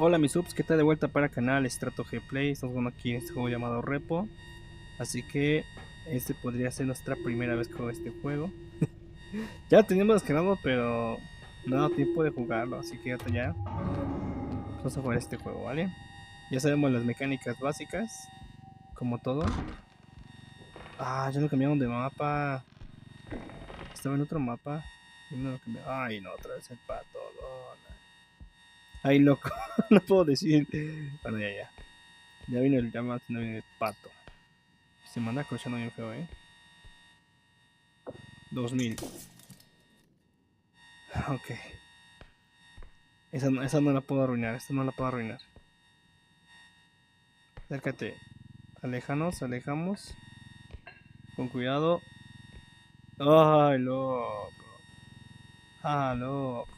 Hola mis subs, ¿qué tal? De vuelta para el canal Strato G Play. Estamos jugando aquí en este juego llamado Repo. Así que este podría ser nuestra primera vez con este juego. Ya teníamos descargado, pero no ha dado tiempo de jugarlo. Así que ahorita ya vamos a jugar este juego, ¿vale? Ya sabemos las mecánicas básicas, como todo. Ah, ya lo cambiaron de mapa. Estaba en otro mapa. Y no lo cambiaron. Ay, no, otra vez el pato. No, no. Ay, loco. No puedo decir. Bueno, ya. Ya vino el llamado, no viene el pato. Se manda cruzando bien feo, 2000. Ok. Esa no la puedo arruinar. Esta no la puedo arruinar. Acércate. Alejamos. Con cuidado. Ay, loco. Ah, loco.